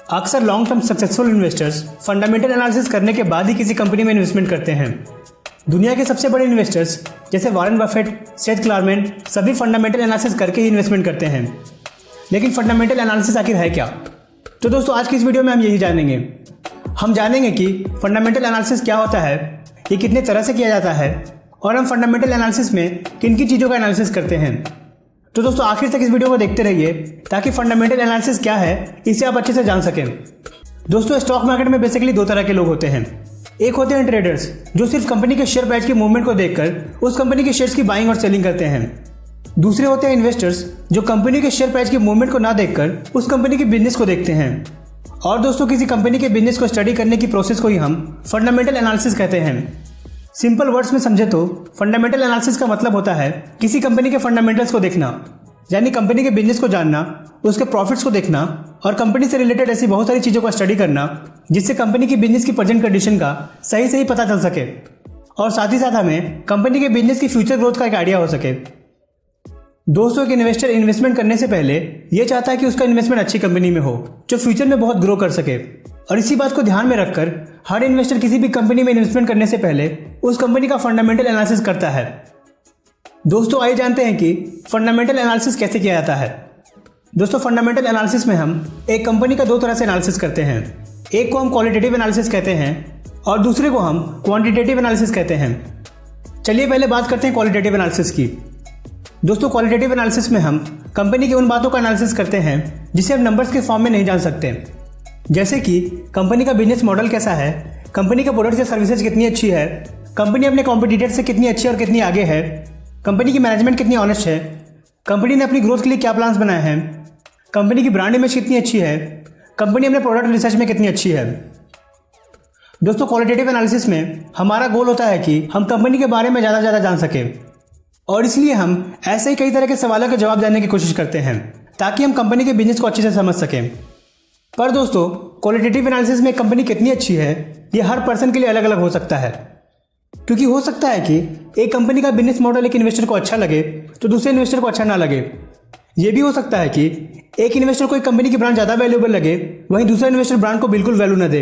अक्सर long term successful investors fundamental analysis करने के बाद ही किसी कंपनी में इन्वेस्टमेंट करते हैं। दुनिया के सबसे बड़े इन्वेस्टर्स जैसे वॉरेन बफेट, सेथ क्लारमैन सभी फंडामेंटल एनालिसिस करके ही इन्वेस्टमेंट करते हैं। लेकिन फंडामेंटल एनालिसिस आखिर है क्या? तो दोस्तों आज की इस वीडियो में हम यही जानेंगे। हम जानेंगे कि फंडामेंटल एनालिसिस क्या होता है, ये कितने तरह से किया जाता है और हम फंडामेंटल एनालिसिस में किन किन चीज़ों का एनालिसिस करते हैं। तो दोस्तों आखिर तक इस वीडियो को देखते रहिए ताकि फंडामेंटल एनालिसिस क्या है इसे आप अच्छे से जान सकें। दोस्तों स्टॉक मार्केट में बेसिकली दो तरह के लोग होते हैं। एक होते हैं ट्रेडर्स जो सिर्फ कंपनी के शेयर प्राइस के मूवमेंट को देखकर उस कंपनी के शेयर्स की बाइंग और सेलिंग करते हैं। दूसरे होते हैं इन्वेस्टर्स जो कंपनी के शेयर प्राइस के मूवमेंट को ना देखकर उस कंपनी के बिजनेस को देखते हैं। और दोस्तों किसी कंपनी के बिजनेस को स्टडी करने की प्रोसेस को ही हम फंडामेंटल एनालिसिस कहते हैं। सिंपल वर्ड्स में समझे तो फंडामेंटल एनालिसिस का मतलब होता है किसी कंपनी के फंडामेंटल्स को देखना, यानी कंपनी के बिजनेस को जानना, उसके प्रॉफिट्स को देखना और कंपनी से रिलेटेड ऐसी बहुत सारी चीज़ों को स्टडी करना जिससे कंपनी की बिजनेस की प्रेजेंट कंडीशन का सही पता चल सके और साथ ही साथ हमें कंपनी के बिजनेस की फ्यूचर ग्रोथ का एक आइडिया हो सके। दोस्तों एक इन्वेस्टर इन्वेस्टमेंट करने से पहले ये चाहता है कि उसका इन्वेस्टमेंट अच्छी कंपनी में हो जो फ्यूचर में बहुत ग्रो कर सके, और इसी बात को ध्यान में रखकर हर इन्वेस्टर किसी भी कंपनी में इन्वेस्टमेंट करने से पहले उस कंपनी का फंडामेंटल एनालिसिस करता है। दोस्तों आइए जानते हैं कि फंडामेंटल एनालिसिस कैसे किया जाता है। दोस्तों फंडामेंटल एनालिसिस में हम एक कंपनी का दो तरह से एनालिसिस करते हैं। एक को हम क्वालिटेटिव एनालिसिस कहते हैं और दूसरे को हम क्वांटिटेटिव एनालिसिस कहते हैं। चलिए पहले बात करते हैं क्वालिटेटिव एनालिसिस की। दोस्तों क्वालिटेटिव एनालिसिस में हम कंपनी की उन बातों का एनालिसिस करते हैं जिसे हम नंबर्स के फॉर्म में नहीं जान सकते, जैसे कि कंपनी का बिजनेस मॉडल कैसा है, कंपनी का प्रोडक्ट या सर्विसेज कितनी अच्छी है, कंपनी अपने कॉम्पिटिटर से कितनी अच्छी और कितनी आगे है, कंपनी की मैनेजमेंट कितनी ऑनेस्ट है, कंपनी ने अपनी ग्रोथ के लिए क्या प्लान्स बनाए हैं, कंपनी की ब्रांड इमेज कितनी अच्छी है, कंपनी अपने प्रोडक्ट रिसर्च में कितनी अच्छी है। दोस्तों क्वालिटेटिव एनालिसिस में हमारा गोल होता है कि हम कंपनी के बारे में ज़्यादा जान सकें, और इसलिए हम ऐसे ही कई तरह के सवालों के जवाब देने की कोशिश करते हैं ताकि हम कंपनी के बिजनेस को अच्छे से समझ सकें। पर दोस्तों क्वालिटेटिव एनालिसिस में कंपनी कितनी अच्छी है ये हर पर्सन के लिए अलग अलग हो सकता है, क्योंकि हो सकता है कि एक कंपनी का बिजनेस मॉडल एक इन्वेस्टर को अच्छा लगे तो दूसरे इन्वेस्टर को अच्छा ना लगे। ये भी हो सकता है कि एक इन्वेस्टर को एक कंपनी की ब्रांड ज़्यादा वैल्यूएबल लगे वहीं दूसरा इन्वेस्टर ब्रांड को बिल्कुल वैल्यू न दे।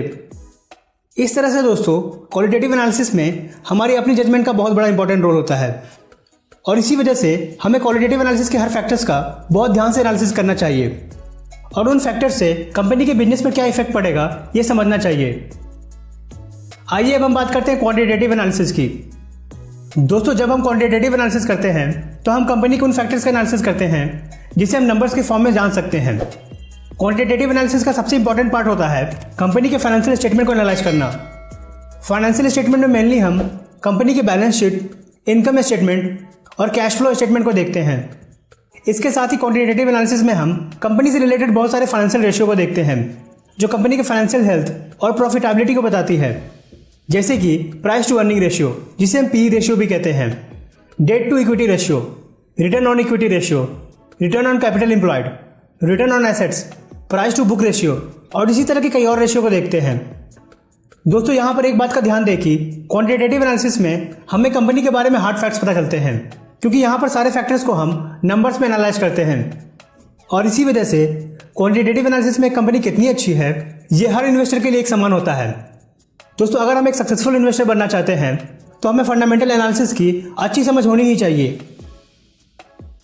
इस तरह से दोस्तों क्वालिटेटिव एनालिसिस में हमारी अपनी जजमेंट का बहुत बड़ा इंपॉर्टेंट रोल होता है, और इसी वजह से हमें क्वालिटेटिव एनालिसिस के हर फैक्टर्स का बहुत ध्यान से एनालिसिस करना चाहिए और उन फैक्टर्स से कंपनी के बिजनेस पर क्या इफेक्ट पड़ेगा ये समझना चाहिए। आइए अब हम बात करते हैं क्वांटिटेटिव एनालिसिस की। दोस्तों जब हम क्वांटिटेटिव एनालिसिस करते हैं तो हम कंपनी के उन फैक्टर्स का एनालिसिस करते हैं जिसे हम नंबर्स के फॉर्म में जान सकते हैं। क्वांटिटेटिव एनालिसिस का सबसे इंपॉर्टेंट पार्ट होता है कंपनी के फाइनेंशियल स्टेटमेंट को एनालाइज करना। फाइनेंशियल स्टेटमेंट में मेनली हम कंपनी की बैलेंस शीट, इनकम स्टेटमेंट और कैश फ्लो स्टेटमेंट को देखते हैं। इसके साथ ही क्वांटिटेटिव एनालिसिस में हम कंपनी से रिलेटेड बहुत सारे फाइनेंशियल रेशियो को देखते हैं जो कंपनी के फाइनेंशियल हेल्थ और प्रॉफिटेबिलिटी को बताती है, जैसे कि प्राइस टू अर्निंग रेशियो जिसे हम पी रेशियो भी कहते हैं, debt to equity ratio, return on equity ratio, return on capital employed, return on assets, price to book ratio और इसी तरह के कई और रेशियो को देखते हैं। दोस्तों यहाँ पर एक बात का ध्यान दें कि क्वांटिटेटिव एनालिसिस में हमें कंपनी के बारे में हार्ड फैक्ट्स पता चलते हैं, क्योंकि यहाँ पर सारे फैक्टर्स को हम नंबर्स में एनालाइज करते हैं, और इसी वजह से क्वांटिटेटिव एनालिसिस में कंपनी कितनी अच्छी है ये हर इन्वेस्टर के लिए एक समान होता है। दोस्तों अगर हम एक सक्सेसफुल इन्वेस्टर बनना चाहते हैं तो हमें फंडामेंटल एनालिसिस की अच्छी समझ होनी ही चाहिए।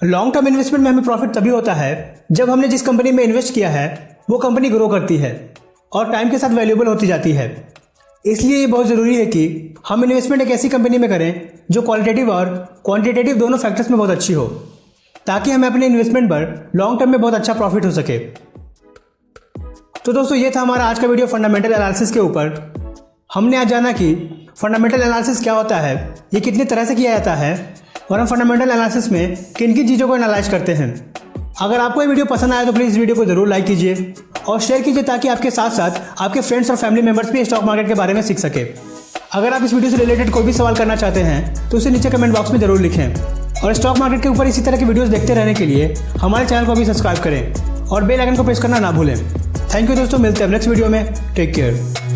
लॉन्ग टर्म इन्वेस्टमेंट में हमें प्रॉफिट तभी होता है जब हमने जिस कंपनी में इन्वेस्ट किया है वो कंपनी ग्रो करती है और टाइम के साथ वैल्यूएबल होती जाती है। इसलिए ये बहुत ज़रूरी है कि हम इन्वेस्टमेंट एक ऐसी कंपनी में करें जो क्वालिटेटिव और क्वांटिटेटिव दोनों फैक्टर्स में बहुत अच्छी हो, ताकि हमें अपने इन्वेस्टमेंट पर लॉन्ग टर्म में बहुत अच्छा प्रॉफिट हो सके। तो दोस्तों ये था हमारा आज का वीडियो फंडामेंटल एनालिसिस के ऊपर। हमने आज जाना कि फंडामेंटल एनालिसिस क्या होता है, ये कितनी तरह से किया जाता है और हम फंडामेंटल एनालिसिस में किन किन चीज़ों को एनालाइज करते हैं। अगर आपको ये वीडियो पसंद आया तो प्लीज़ वीडियो को ज़रूर लाइक कीजिए और शेयर कीजिए ताकि आपके साथ साथ आपके फ्रेंड्स और फैमिली मेंबर्स भी स्टॉक मार्केट के बारे में सीख सके। अगर आप इस वीडियो से रिलेटेड कोई भी सवाल करना चाहते हैं तो उसे नीचे कमेंट बॉक्स में ज़रूर लिखें, और स्टॉक मार्केट के ऊपर इसी तरह की वीडियोस देखते रहने के लिए हमारे चैनल को भी सब्सक्राइब करें और बेल आइकन को प्रेस करना ना भूलें। थैंक यू दोस्तों, मिलते हैं नेक्स्ट वीडियो में। Take care.